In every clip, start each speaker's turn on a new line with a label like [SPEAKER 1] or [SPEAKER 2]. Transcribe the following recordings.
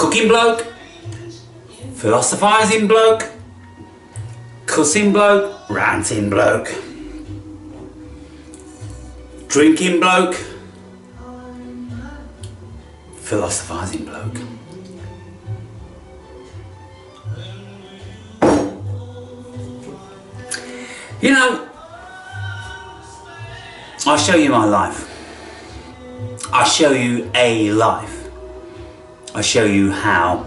[SPEAKER 1] cooking bloke, philosophising bloke, cussing bloke, ranting bloke, drinking bloke, philosophising bloke. You know, I'll show you my life. I'll show you a life. I'll show you how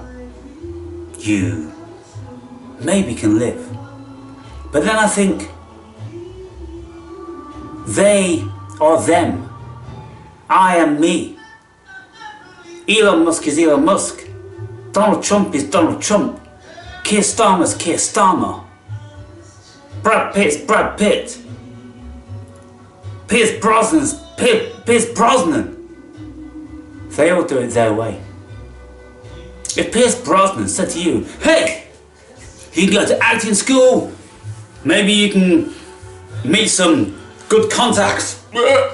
[SPEAKER 1] you maybe can live. But then I think they are them. I am me. Elon Musk is Elon Musk. Donald Trump is Donald Trump. Keir Starmer's Keir Starmer. Brad Pitt's Brad Pitt. Pierce Brosnan's Pierce Brosnan. They all do it their way. If Pierce Brosnan said to you, hey, you can go to acting school, maybe you can meet some good contacts,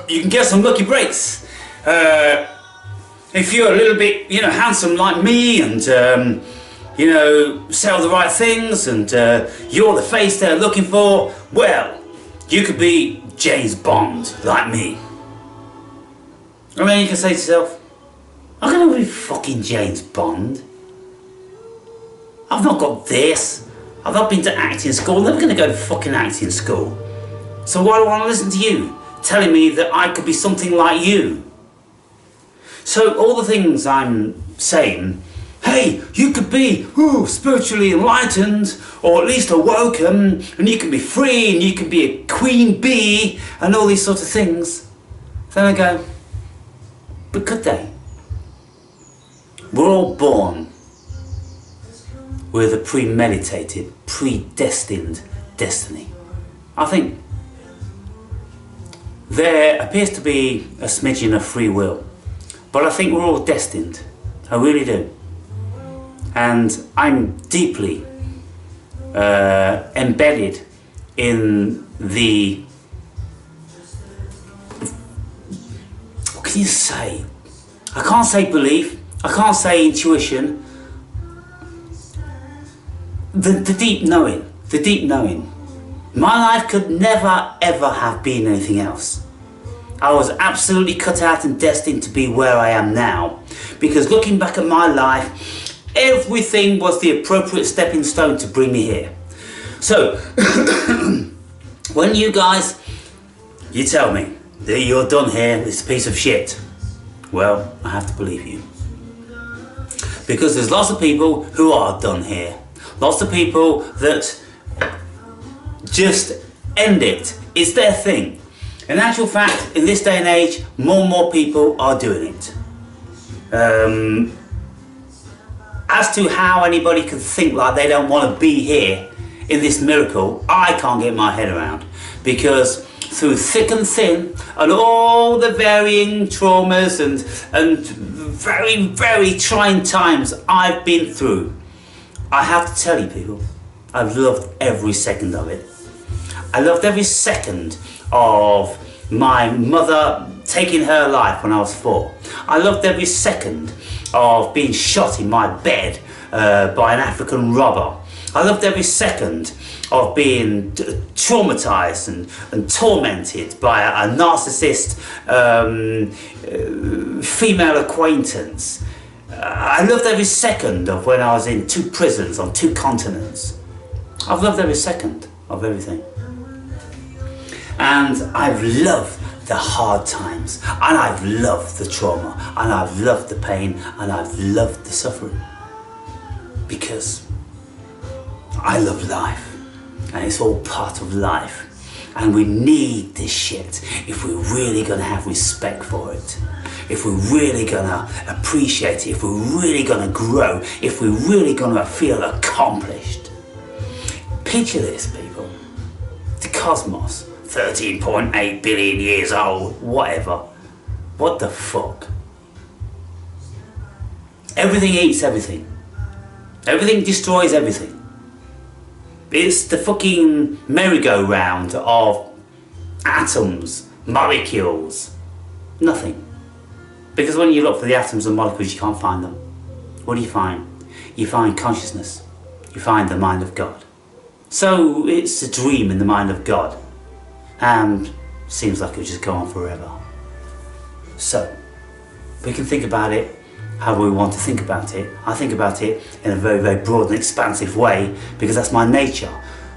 [SPEAKER 1] you can get some lucky breaks. If you're a little bit, handsome like me and, sell the right things and you're the face they're looking for, well, you could be James Bond like me. I mean, you can say to yourself, I'm gonna be fucking James Bond. I've not got this. I've not been to acting school. I'm never gonna go to fucking acting school. So why do I want to listen to you telling me that I could be something like you? So all the things I'm saying, hey, you could be spiritually enlightened, or at least awoken, and you can be free, and you can be a queen bee, and all these sorts of things. Then I go, but could they? We're all born with a premeditated, predestined destiny. I think there appears to be a smidgen of free will, but I think we're all destined. I really do. And I'm deeply embedded in the, what can you say? I can't say belief, I can't say intuition, the deep knowing. My life could never ever have been anything else. I was absolutely cut out and destined to be where I am now, because looking back at my life, everything was the appropriate stepping stone to bring me here. So, when you guys, you tell me that you're done here, it's a piece of shit, well, I have to believe you. Because there's lots of people who are done here. Lots of people that just end it. It's their thing. In actual fact, in this day and age, more and more people are doing it. As to how anybody could think like they don't want to be here in this miracle, I can't get my head around. Because through thick and thin, and all the varying traumas and very, very trying times I've been through, I have to tell you people, I've loved every second of it. I loved every second of my mother taking her life when I was 4. I loved every second of being shot in my bed by an African robber. I loved every second of being traumatized and tormented by a narcissist female acquaintance. I loved every second of when I was in 2 prisons on 2 continents. I've loved every second of everything. And I've loved the hard times, and I've loved the trauma, and I've loved the pain, and I've loved the suffering. Because I love life, and it's all part of life. And we need this shit if we're really gonna have respect for it. If we're really gonna appreciate it, if we're really gonna grow, if we're really gonna feel accomplished. Picture this, people. The cosmos, 13.8 billion years old, whatever. What the fuck? Everything eats everything. Everything destroys everything. It's the fucking merry-go-round of atoms, molecules, nothing. Because when you look for the atoms and molecules, you can't find them. what do you find? You find consciousness. You find the mind of God. So it's a dream in the mind of God. And seems like it would just go on forever. So, we can think about it how we want to think about it. I think about it in a very, very broad and expansive way because that's my nature.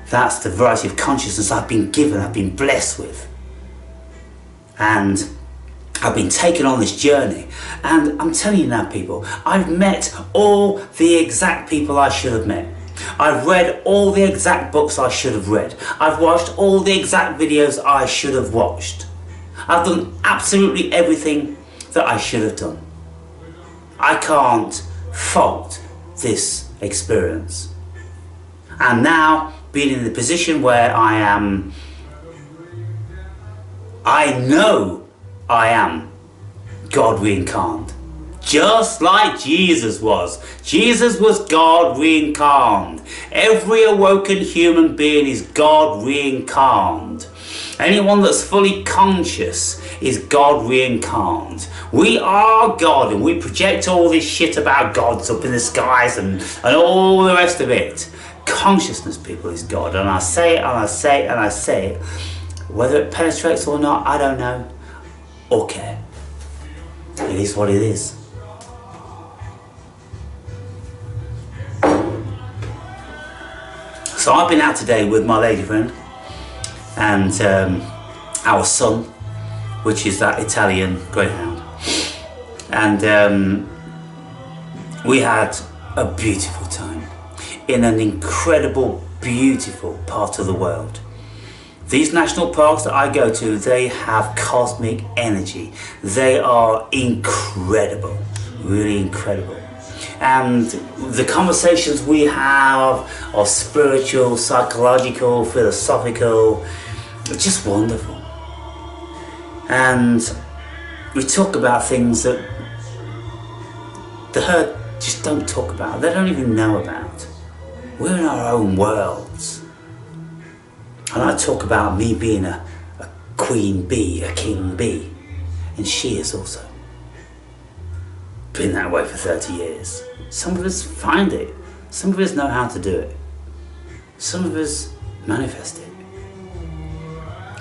[SPEAKER 1] That's the variety of consciousness I've been given, I've been blessed with. And I've been taken on this journey. And I'm telling you now, people, I've met all the exact people I should have met. I've read all the exact books I should have read. I've watched all the exact videos I should have watched. I've done absolutely everything that I should have done. I can't fault this experience. And now, being in the position where I am, I know I am God reincarnated. Just like Jesus was. Jesus was God reincarnated. Every awoken human being is God reincarnated. Anyone that's fully conscious is God reincarnated. We are God, and we project all this shit about gods up in the skies and all the rest of it. Consciousness, people, is God. And I say it, and I say it, and I say it. Whether it penetrates or not, I don't know or care. It is what it is. So I've been out today with my lady friend and our son, which is that Italian greyhound, and we had a beautiful time in an incredible, beautiful part of the world. These national parks that I go to, they have cosmic energy. They are incredible, really incredible. And the conversations we have are spiritual, psychological, philosophical, just wonderful. And we talk about things that the herd just don't talk about, they don't even know about. We're in our own worlds. And I talk about me being a queen bee, a king bee, and she is also. Been that way for 30 years. Some of us find it. Some of us know how to do it. Some of us manifest it.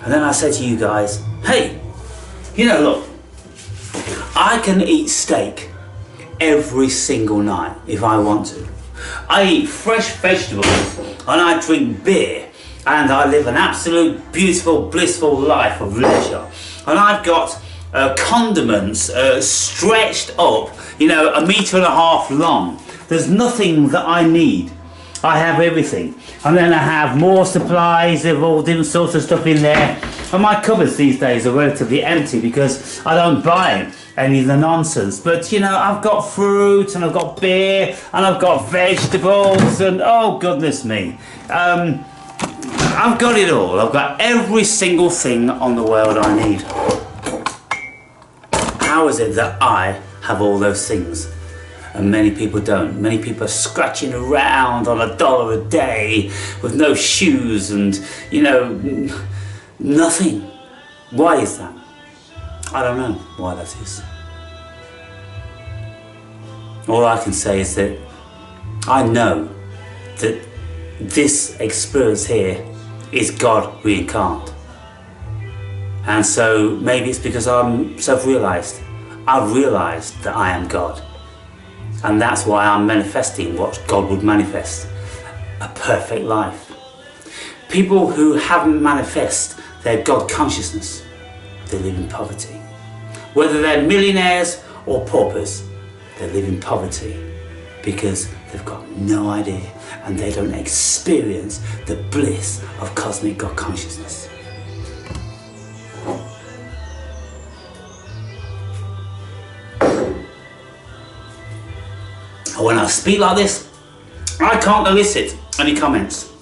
[SPEAKER 1] And then I say to you guys, hey, you know, look, I can eat steak every single night if I want to. I eat fresh vegetables and I drink beer and I live an absolute beautiful, blissful life of leisure. And I've got condiments stretched up, you know, 1.5 meters long. There's nothing that I need. I have everything. And then I have more supplies of all different sorts of stuff in there. And my cupboards these days are relatively empty because I don't buy any of the nonsense. But you know, I've got fruit and I've got beer and I've got vegetables and oh goodness me. I've got it all. I've got every single thing on the world I need. How is it that I have all those things and many people don't? Many people are scratching around on $1 a day with no shoes and, you know, nothing. Why is that? I don't know why that is. All I can say is that I know that this experience here is God reincarnated. And so maybe it's because I'm self-realized. I've realized that I am God. And that's why I'm manifesting what God would manifest. A perfect life. People who haven't manifest their God consciousness, they live in poverty. Whether they're millionaires or paupers, they live in poverty because they've got no idea and they don't experience the bliss of cosmic God consciousness. When I speak like this, I can't elicit any comments.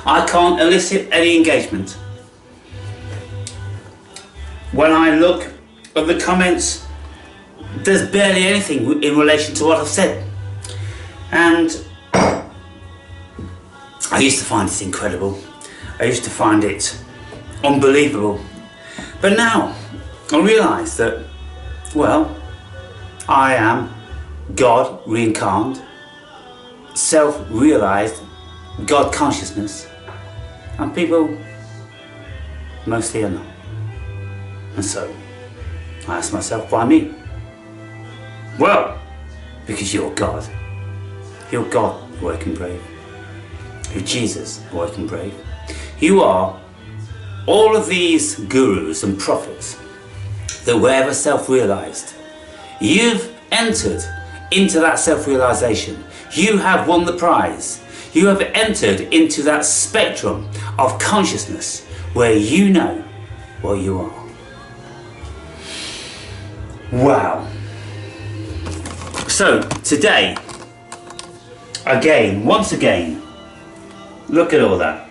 [SPEAKER 1] I can't elicit any engagement. When I look at the comments, there's barely anything in relation to what I've said. And I used to find it incredible. I used to find it unbelievable. But now I realise that, well, I am God reincarnated, self-realized God consciousness, and people mostly are not. And so I ask myself, why me? Well, because you're God. You're God, awake and brave. You're Jesus, awake and brave. You are all of these gurus and prophets that were ever self-realized. You've entered into that self-realization. You have won the prize. You have entered into that spectrum of consciousness where you know what you are. Wow. So today, again, once again, look at all that.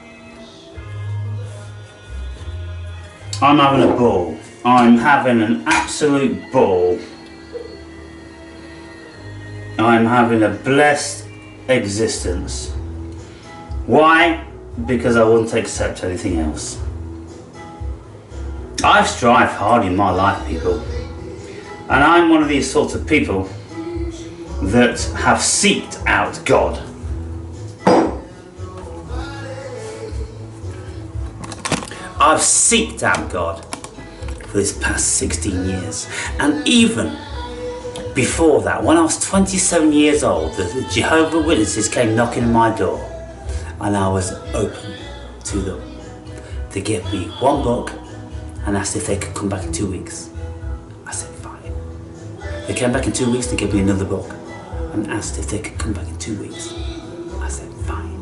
[SPEAKER 1] I'm having a ball. I'm having an absolute ball. I'm having a blessed existence. Why? Because I wouldn't accept anything else. I've strived hard in my life, people. And I'm one of these sorts of people that have seeked out God. I've seeked out God for this past 16 years. And even before that, when I was 27 years old, the Jehovah's Witnesses came knocking on my door, and I was open to them. They gave me one book and asked if they could come back in 2 weeks. I said fine. They came back in 2 weeks to give me another book and asked if they could come back in 2 weeks. I said fine.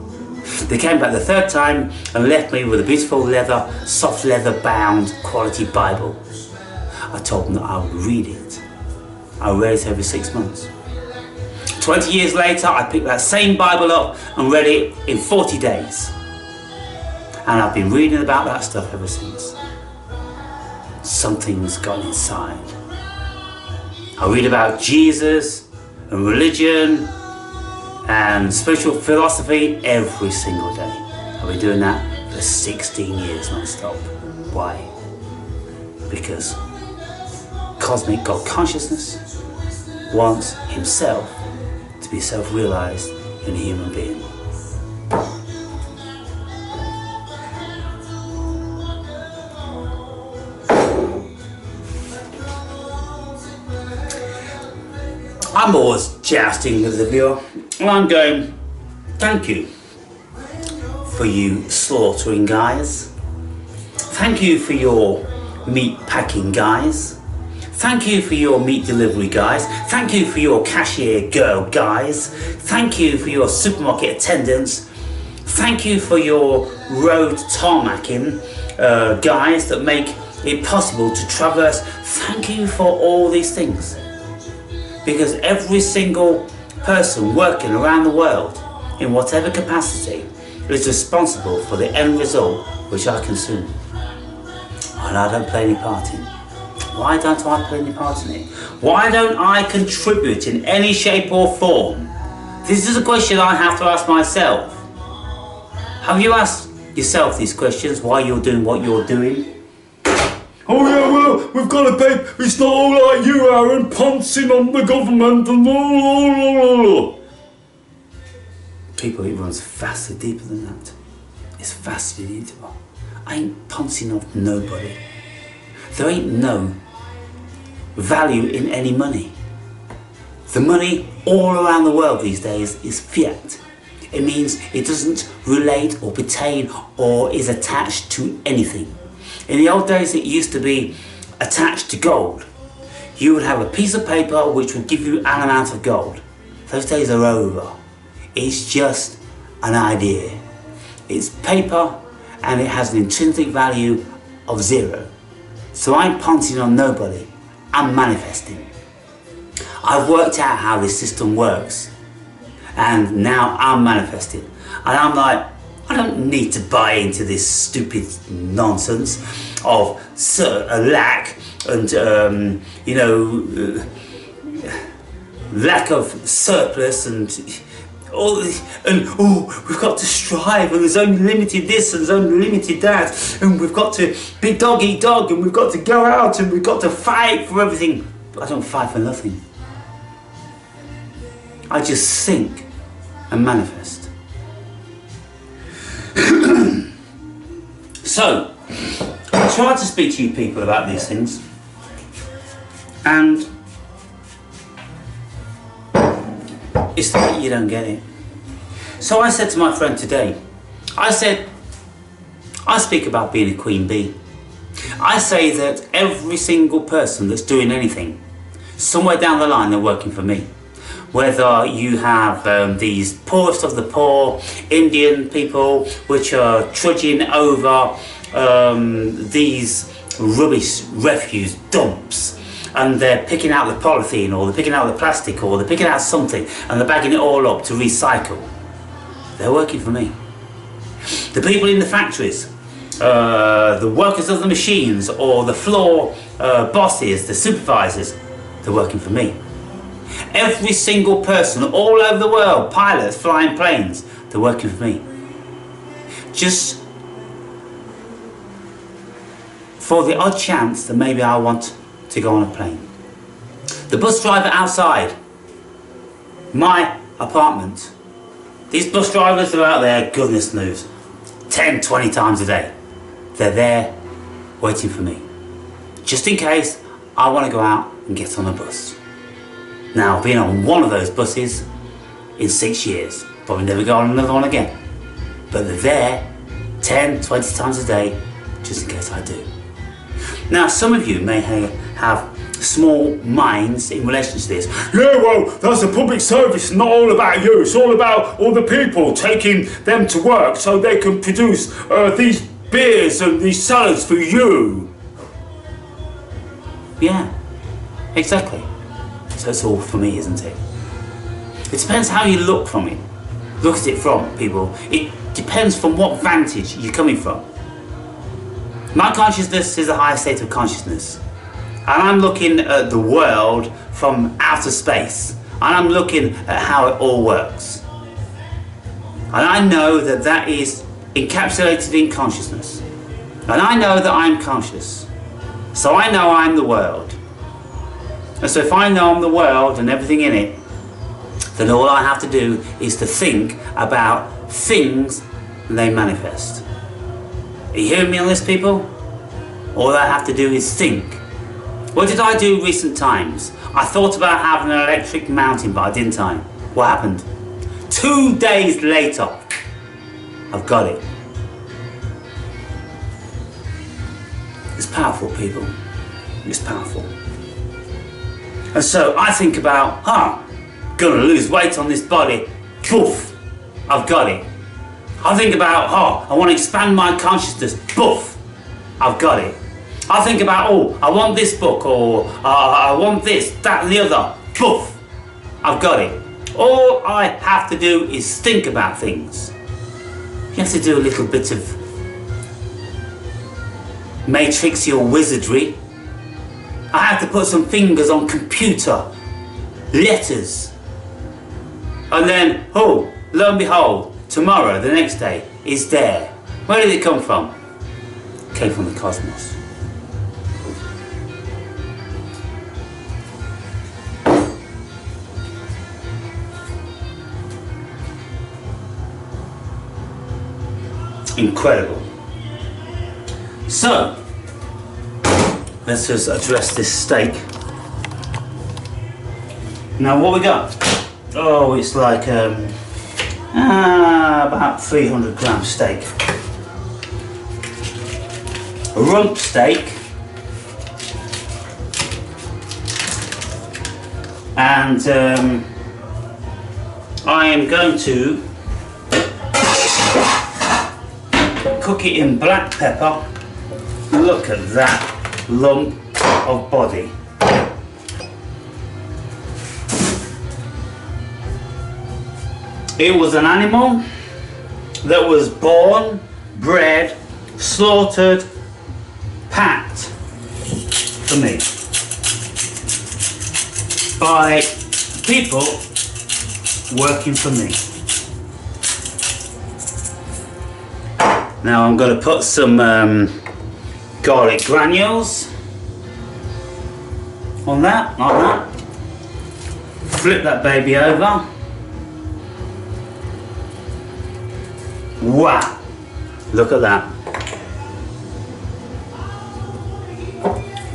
[SPEAKER 1] They came back the third time and left me with a beautiful leather, soft leather bound quality Bible. I told them that I would read it. I read it every 6 months. 20 years later, I picked that same Bible up and read it in 40 days. And I've been reading about that stuff ever since. Something's gone inside. I read about Jesus and religion and spiritual philosophy every single day. I've been doing that for 16 years non-stop. Why? Because cosmic God consciousness wants himself to be self-realized in a human being. I'm always jousting with the viewer, and I'm going, thank you for you slaughtering guys. Thank you for your meat packing guys. Thank you for your meat delivery guys. Thank you for your cashier girl guys. Thank you for your supermarket attendants. Thank you for your road tarmacking guys that make it possible to traverse. Thank you for all these things. Because every single person working around the world, in whatever capacity, is responsible for the end result which I consume. And I don't play any part in. Why don't I play any part in it? Why don't I contribute in any shape or form? This is a question I have to ask myself. Have you asked yourself these questions, why you're doing what you're doing? Oh yeah, well, we've got to pay, it's not all like you, Aaron, pouncing on the government and blah. People, it runs vastly deeper than that. It's vastly deeper. I ain't pouncing off nobody. There ain't no value in any money. The money all around the world these days is fiat. It means it doesn't relate or pertain or is attached to anything. In the old days it used to be attached to gold. You would have a piece of paper which would give you an amount of gold. Those days are over. It's just an idea. It's paper and it has an intrinsic value of 0. So I'm pouncing on nobody. I'm manifesting. I've worked out how this system works and now I'm manifesting. And I'm like, I don't need to buy into this stupid nonsense of a lack and, lack of surplus and all this, and we've got to strive and there's only limited this and there's only limited that and we've got to be dog eat dog and we've got to go out and we've got to fight for everything. But I don't fight for nothing. I just think and manifest. So, I try to speak to you people about these things, and it's like you don't get it. So I said to my friend today, I said, I speak about being a queen bee. I say that every single person that's doing anything, somewhere down the line they're working for me. Whether you have these poorest of the poor Indian people which are trudging over these rubbish refuse dumps, and they're picking out the polythene, or they're picking out the plastic, or they're picking out something and they're bagging it all up to recycle. They're working for me. The people in the factories, the workers of the machines, or the floor bosses, the supervisors, they're working for me. Every single person all over the world, pilots flying planes, they're working for me. Just for the odd chance that maybe I want to go on a plane. The bus driver outside my apartment, these bus drivers are out there, goodness knows, 10, 20 times a day. They're there waiting for me, just in case I want to go out and get on a bus. Now, I've been on one of those buses in 6 years, probably never go on another one again. But they're there 10, 20 times a day, just in case I do. Now, some of you may have small minds in relation to this. Yeah, well, that's a public service, not all about you. It's all about all the people, taking them to work so they can produce these beers and these salads for you. Yeah, exactly. So it's all for me, isn't it? It depends how you look from it. Look at it from, people. It depends from what vantage you're coming from. My consciousness is a higher state of consciousness. And I'm looking at the world from outer space. And I'm looking at how it all works. And I know that that is encapsulated in consciousness. And I know that I'm conscious. So I know I'm the world. And so if I know I'm the world and everything in it, then all I have to do is to think about things and they manifest. Are you hearing me on this, people? All I have to do is think. What did I do recent times? I thought about having an electric mountain bike, didn't I? What happened? 2 days later, I've got it. It's powerful, people. It's powerful. And so I think about, gonna lose weight on this body. Poof, I've got it. I think about, I want to expand my consciousness. Poof, I've got it. I think about, I want this book, or I want this, that and the other. Poof, I've got it. All I have to do is think about things. You have to do a little bit of matrix or wizardry. I have to put some fingers on computer, letters. And then, lo and behold, tomorrow, the next day, is there. Where did it come from? It came from the cosmos. Incredible. So, let's just address this steak. Now what we got? It's like about 300 gram steak. A rump steak. And I am going to cook it in black pepper. Look at that lump of body. It was an animal that was born, bred, slaughtered, packed for me by people working for me. Now I'm going to put some garlic granules on that, like that. Flip that baby over. Wow! Look at that.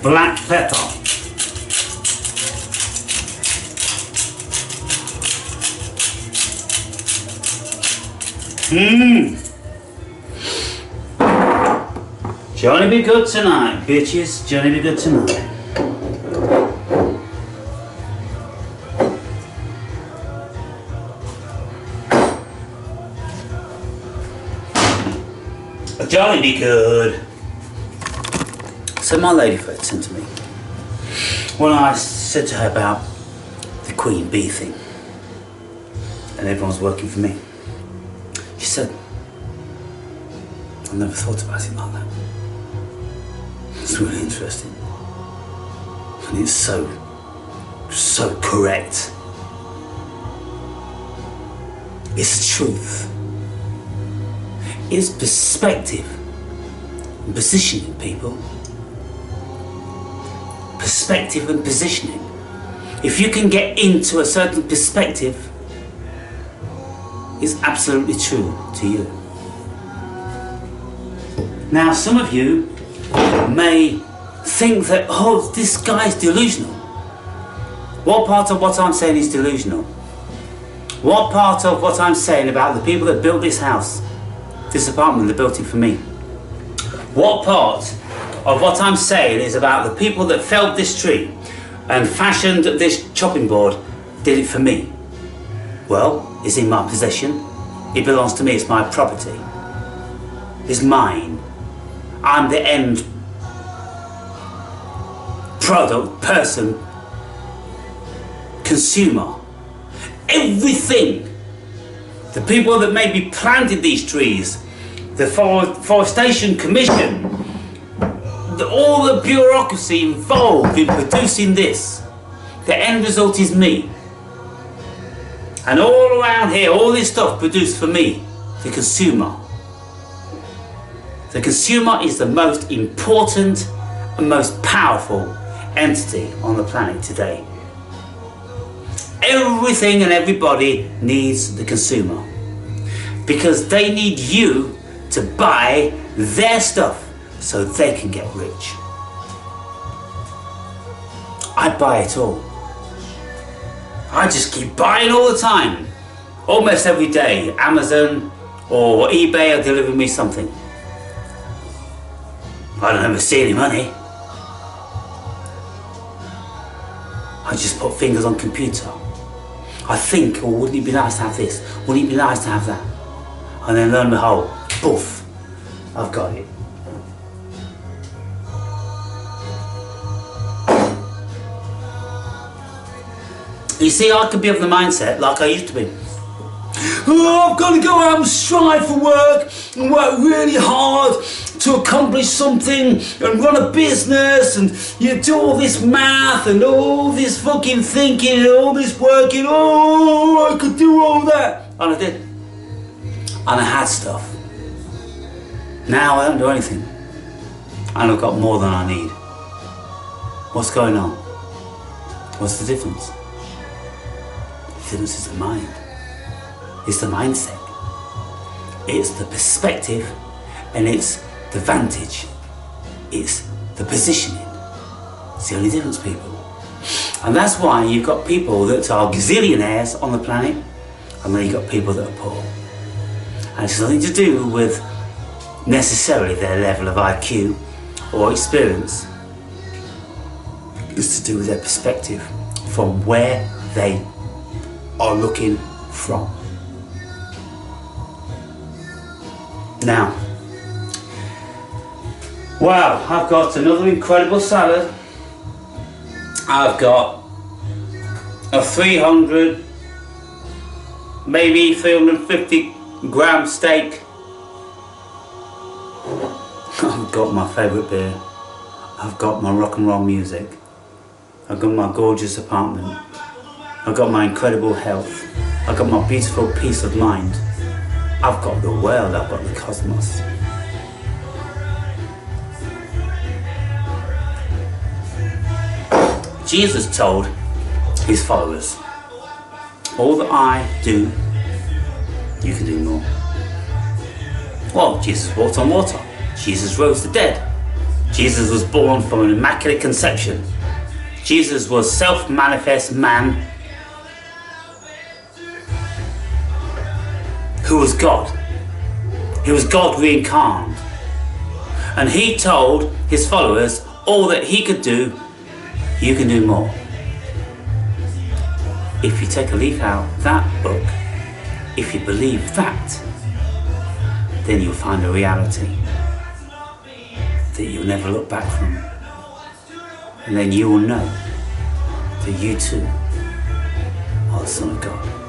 [SPEAKER 1] Black pepper. Johnny be good tonight, bitches. Johnny be good tonight. Johnny be good. So my lady friend said to me, when I said to her about the Queen Bee thing, and everyone's working for me, she said, I never thought about it like that. It's really interesting. And it's so correct. It's truth. It's perspective and positioning, people. Perspective and positioning. If you can get into a certain perspective, it's absolutely true to you. Now, some of you may think that, oh, this guy's delusional. What part of what I'm saying is delusional? What part of what I'm saying about the people that built this house, this apartment, that built it for me? What part of what I'm saying is about the people that felled this tree and fashioned this chopping board, did it for me? Well, it's in my possession. It belongs to me. It's my property. It's mine. I'm the end product, person, consumer. Everything. The people that maybe planted these trees, the Forestation Commission, all the bureaucracy involved in producing this, the end result is me. And all around here, all this stuff produced for me, the consumer. The consumer is the most important and most powerful entity on the planet today. Everything and everybody needs the consumer, because they need you to buy their stuff so they can get rich. I buy it all. I just keep buying all the time. Almost every day, Amazon or eBay are delivering me something. I don't ever see any money. I just put fingers on computer. I think, oh, wouldn't it be nice to have this? Wouldn't it be nice to have that? And then lo and behold, poof, I've got it. You see, I could be of the mindset like I used to be. Oh, I've got to go out and strive for work and work really hard to accomplish something and run a business, and you do all this math and all this fucking thinking and all this working. Oh, I could do all that. And I did. And I had stuff. Now I don't do anything. And I've got more than I need. What's going on? What's the difference? The difference is the mind. It's the mindset. It's the perspective, and it's the vantage. It's the positioning. It's the only difference, people. And that's why you've got people that are gazillionaires on the planet, and then you've got people that are poor. And it's nothing to do with necessarily their level of IQ or experience. It's to do with their perspective from where they are looking from. Now, wow, I've got another incredible salad. I've got a 300, maybe 350 gram steak. I've got my favourite beer. I've got my rock and roll music. I've got my gorgeous apartment. I've got my incredible health. I've got my beautiful peace of mind. I've got the world, I've got the cosmos. Jesus told his followers, all that I do, you can do more. Well, Jesus walked on water. Jesus rose the dead. Jesus was born from an immaculate conception. Jesus was self-manifest man who was God. He was God reincarnated. And he told his followers all that he could do, you can do more. If you take a leaf out of that book, if you believe that, then you'll find a reality that you'll never look back from. And then you will know that you too are the Son of God.